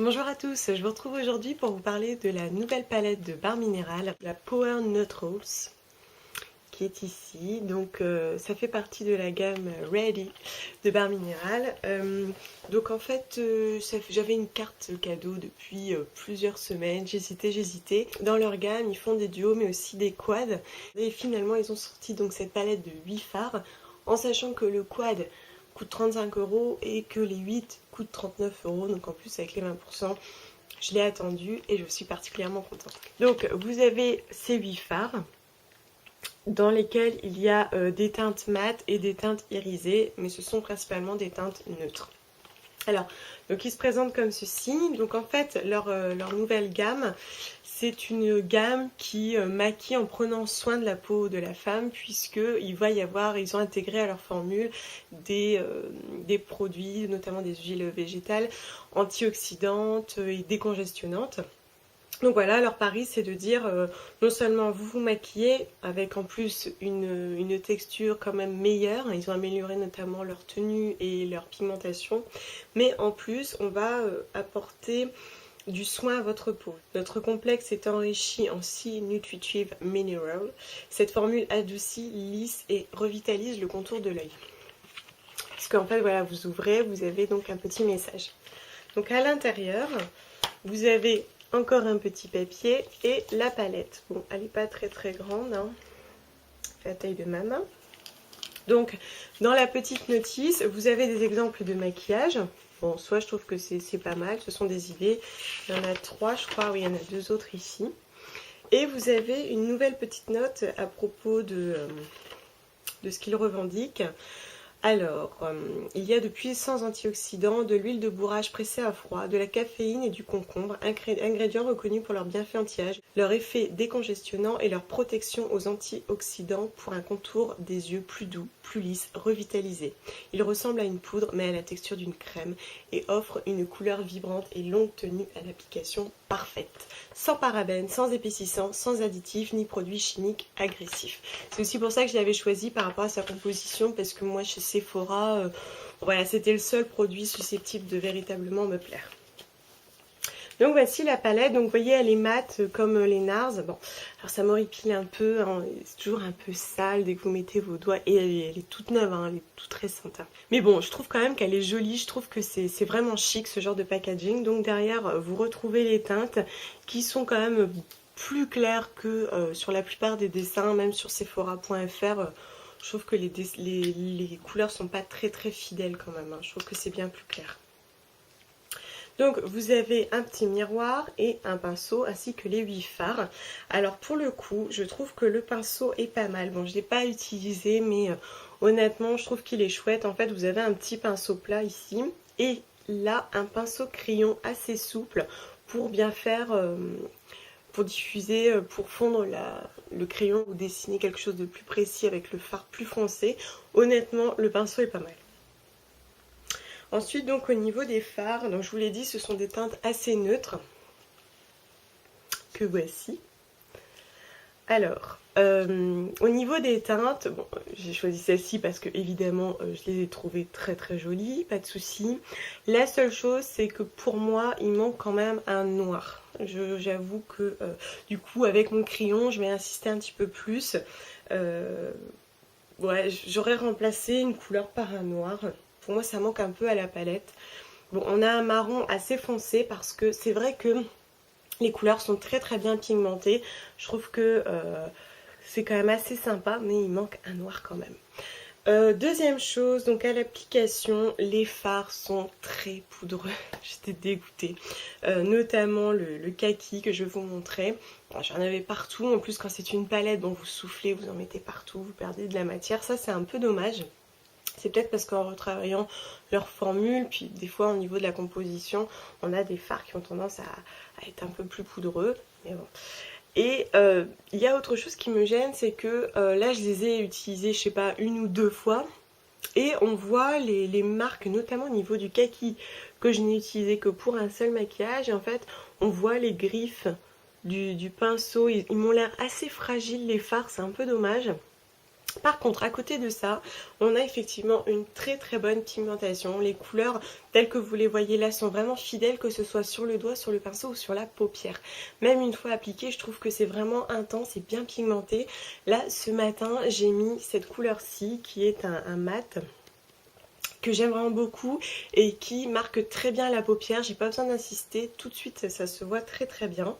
Bonjour à tous, je vous retrouve aujourd'hui pour vous parler de la nouvelle palette de Barre Minéral, la Power Neutrals, qui est ici. Donc ça fait partie de la gamme Ready de Barre Minéral. Donc en fait, j'avais une carte cadeau depuis plusieurs semaines, j'hésitais. Dans leur gamme, ils font des duos mais aussi des quads. Et finalement, ils ont sorti donc cette palette de 8 fards, en sachant que le quad coûte 35 € et que les 8 coûtent 39 €, donc en plus avec les 20%, je l'ai attendu et je suis particulièrement contente. Donc vous avez ces 8 fards dans lesquels il y a des teintes mates et des teintes irisées, mais ce sont principalement des teintes neutres. Alors, donc ils se présentent comme ceci. Donc en fait, leur nouvelle gamme, c'est une gamme qui maquille en prenant soin de la peau de la femme, puisqu'il va y avoir, ils ont intégré à leur formule des produits, notamment des huiles végétales, antioxydantes et décongestionnantes. Donc voilà, leur pari c'est de dire non seulement vous vous maquillez avec en plus une texture quand même meilleure, ils ont amélioré notamment leur tenue et leur pigmentation, mais en plus on va apporter du soin à votre peau. Notre complexe est enrichi en 6 Nutritive Minerals. Cette formule adoucit, lisse et revitalise le contour de l'œil. Parce qu'en fait voilà, vous ouvrez, vous avez donc un petit message. Donc à l'intérieur, vous avez encore un petit papier et la palette. Bon, elle n'est pas très grande, hein. La taille de ma main. Donc, dans la petite notice, vous avez des exemples de maquillage. Bon, soit je trouve que c'est pas mal, ce sont des idées. Il y en a 3, je crois, oui, il y en a 2 autres ici. Et vous avez une nouvelle petite note à propos de ce qu'ils revendiquent. Alors, il y a de puissants antioxydants, de l'huile de bourrage pressée à froid, de la caféine et du concombre, ingrédients reconnus pour leur bienfait anti-âge, leur effet décongestionnant et leur protection aux antioxydants pour un contour des yeux plus doux, plus lisse, revitalisé. Il ressemble à une poudre mais à la texture d'une crème et offre une couleur vibrante et longue tenue à l'application parfaite. Sans parabènes, sans épaississants, sans additifs ni produits chimiques agressifs. C'est aussi pour ça que je l'avais choisi par rapport à sa composition, parce que moi chez Sephora, voilà, c'était le seul produit susceptible de véritablement me plaire. Donc voici la palette, donc vous voyez elle est mate comme les NARS. Bon, alors ça m'horripile un peu, hein. C'est toujours un peu sale dès que vous mettez vos doigts, et elle est toute neuve, hein, elle est toute récente, hein. Mais bon, je trouve quand même qu'elle est jolie, je trouve que c'est vraiment chic ce genre de packaging. Donc derrière vous retrouvez les teintes qui sont quand même plus claires que sur la plupart des dessins, même sur Sephora.fr. Je trouve que les couleurs sont pas très fidèles quand même, hein. Je trouve que c'est bien plus clair. Donc vous avez un petit miroir et un pinceau ainsi que les 8 fards. Alors pour le coup, je trouve que le pinceau est pas mal. Bon, je ne l'ai pas utilisé, mais honnêtement, je trouve qu'il est chouette. En fait, vous avez un petit pinceau plat ici et là, un pinceau crayon assez souple pour bien faire, pour diffuser, pour fondre le crayon ou dessiner quelque chose de plus précis avec le fard plus foncé. Honnêtement, le pinceau est pas mal. Ensuite, donc au niveau des fards, donc je vous l'ai dit, ce sont des teintes assez neutres que voici. Alors, au niveau des teintes, bon, j'ai choisi celle-ci parce que évidemment je les ai trouvées très jolies, pas de souci. La seule chose, c'est que pour moi, il manque quand même un noir. J'avoue que du coup, avec mon crayon, je vais insister un petit peu plus. Ouais, j'aurais remplacé une couleur par un noir. Pour moi, ça manque un peu à la palette. Bon, on a un marron assez foncé parce que c'est vrai que les couleurs sont très bien pigmentées. Je trouve que c'est quand même assez sympa, mais il manque un noir quand même. Deuxième chose, donc à l'application, les fards sont très poudreux. J'étais dégoûtée. Notamment le kaki que je vais vous montrer. J'en avais partout. En plus, quand c'est une palette, bon, vous soufflez, vous en mettez partout, vous perdez de la matière. Ça, c'est un peu dommage. C'est peut-être parce qu'en retravaillant leur formule, puis des fois au niveau de la composition, on a des fards qui ont tendance à être un peu plus poudreux. Mais bon. Et il y a autre chose qui me gêne, c'est que là je les ai utilisés, je sais pas, 1 ou 2 fois. Et on voit les marques, notamment au niveau du kaki, que je n'ai utilisé que pour un seul maquillage. Et en fait, on voit les griffes du pinceau. Ils m'ont l'air assez fragiles, les fards, c'est un peu dommage. Par contre, à côté de ça, on a effectivement une très très bonne pigmentation. Les couleurs telles que vous les voyez là sont vraiment fidèles, que ce soit sur le doigt, sur le pinceau ou sur la paupière. Même une fois appliqué, je trouve que c'est vraiment intense et bien pigmenté. Là, ce matin, j'ai mis cette couleur-ci qui est un mat que j'aime vraiment beaucoup et qui marque très bien la paupière. J'ai pas besoin d'insister, tout de suite ça se voit très très bien.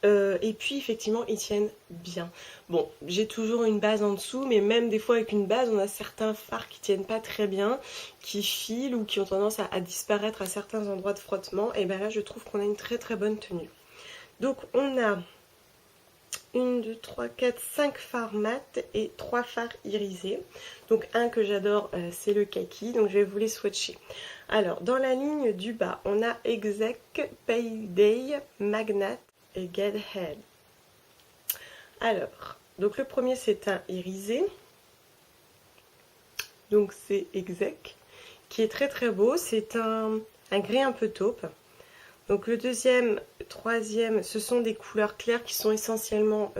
Et puis effectivement ils tiennent bien. Bon, j'ai toujours une base en dessous, mais même des fois avec une base, on a certains fards qui tiennent pas très bien, qui filent ou qui ont tendance à disparaître à certains endroits de frottement. Et bien là je trouve qu'on a une très très bonne tenue. Donc on a 1, 2, 3, 4, 5 fards mat et 3 fards irisés. Donc un que j'adore, c'est le kaki, donc je vais vous les swatcher. Alors dans la ligne du bas, on a Exec, Payday, Magnat et Get Head. Alors, donc le premier c'est un irisé, donc c'est Exec, qui est très très beau, c'est un gris un peu taupe. Donc le deuxième, troisième, ce sont des couleurs claires qui sont essentiellement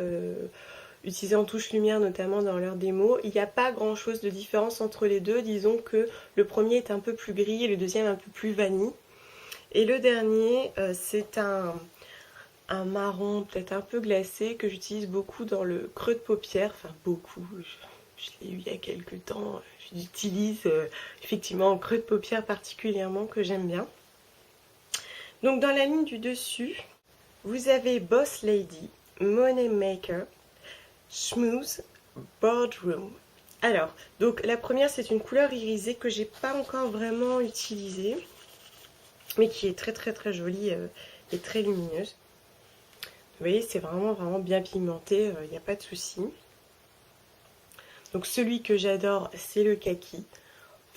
utilisées en touche lumière, notamment dans leur démo. Il n'y a pas grand chose de différence entre les deux, disons que le premier est un peu plus gris et le deuxième un peu plus vanille. Et le dernier, c'est un marron peut-être un peu glacé que j'utilise beaucoup dans le creux de paupière, enfin beaucoup, je l'ai eu il y a quelques temps, j'utilise effectivement en creux de paupière particulièrement que j'aime bien. Donc dans la ligne du dessus, vous avez Boss Lady, Money Maker, Smooth, Boardroom. Alors, donc la première c'est une couleur irisée que j'ai pas encore vraiment utilisée, mais qui est très très très jolie et très lumineuse. Vous voyez, c'est vraiment vraiment bien pigmenté, il n'y a pas de souci. Donc celui que j'adore, c'est le kaki.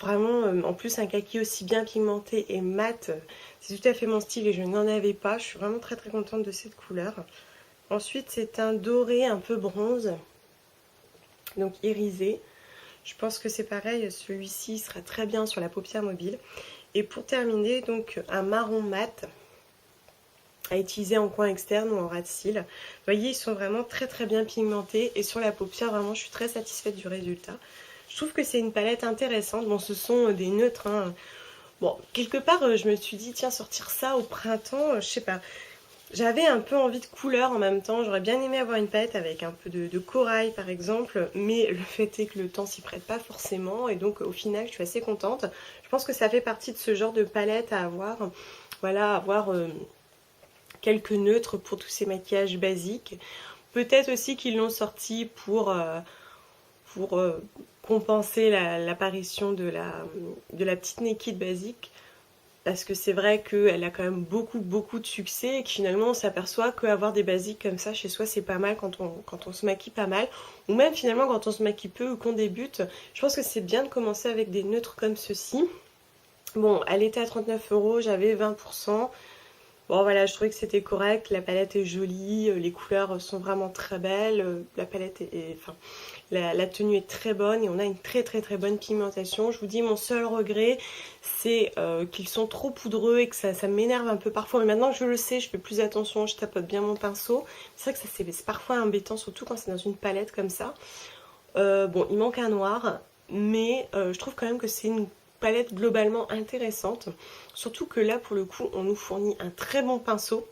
Vraiment, en plus un kaki aussi bien pigmenté et mat, c'est tout à fait mon style et je n'en avais pas. Je suis vraiment très très contente de cette couleur. Ensuite, c'est un doré un peu bronze, donc irisé. Je pense que c'est pareil, celui-ci sera très bien sur la paupière mobile. Et pour terminer, donc un marron mat à utiliser en coin externe ou en ras de cils. Vous voyez, ils sont vraiment très très bien pigmentés et sur la paupière, vraiment, je suis très satisfaite du résultat. Je trouve que c'est une palette intéressante. Bon, ce sont des neutres, hein. Bon, quelque part, je me suis dit, tiens, sortir ça au printemps, je sais pas. J'avais un peu envie de couleur en même temps. J'aurais bien aimé avoir une palette avec un peu de corail, par exemple. Mais le fait est que le temps s'y prête pas forcément. Et donc, au final, je suis assez contente. Je pense que ça fait partie de ce genre de palette à avoir. Voilà, avoir quelques neutres pour tous ces maquillages basiques. Peut-être aussi qu'ils l'ont sorti pour compenser l'apparition de la petite Naked basique, parce que c'est vrai qu'elle a quand même beaucoup de succès et que finalement on s'aperçoit qu'avoir des basiques comme ça chez soi c'est pas mal quand on se maquille pas mal, ou même finalement quand on se maquille peu ou qu'on débute. Je pense que c'est bien de commencer avec des neutres comme ceci. Bon, elle était à 39 €, j'avais 20%. Bon voilà, je trouvais que c'était correct, la palette est jolie, les couleurs sont vraiment très belles, la palette enfin, la tenue est très bonne et on a une très bonne pigmentation. Je vous dis, mon seul regret, c'est qu'ils sont trop poudreux et que ça m'énerve un peu parfois. Mais maintenant que je le sais, je fais plus attention, je tapote bien mon pinceau. C'est vrai que c'est parfois embêtant, surtout quand c'est dans une palette comme ça. Bon, il manque un noir, mais je trouve quand même que c'est une palette globalement intéressante. Surtout que là, pour le coup, on nous fournit un très bon pinceau.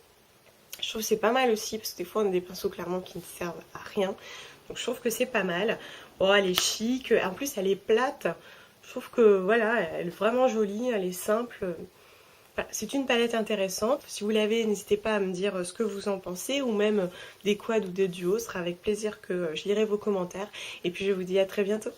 Je trouve que c'est pas mal aussi, parce que des fois, on a des pinceaux clairement qui ne servent à rien. Donc je trouve que c'est pas mal. Bon, elle est chic, en plus elle est plate. Je trouve que voilà, elle est vraiment jolie, elle est simple. Voilà, c'est une palette intéressante. Si vous l'avez, n'hésitez pas à me dire ce que vous en pensez, ou même des quads ou des duos. Ce sera avec plaisir que je lirai vos commentaires. Et puis je vous dis à très bientôt.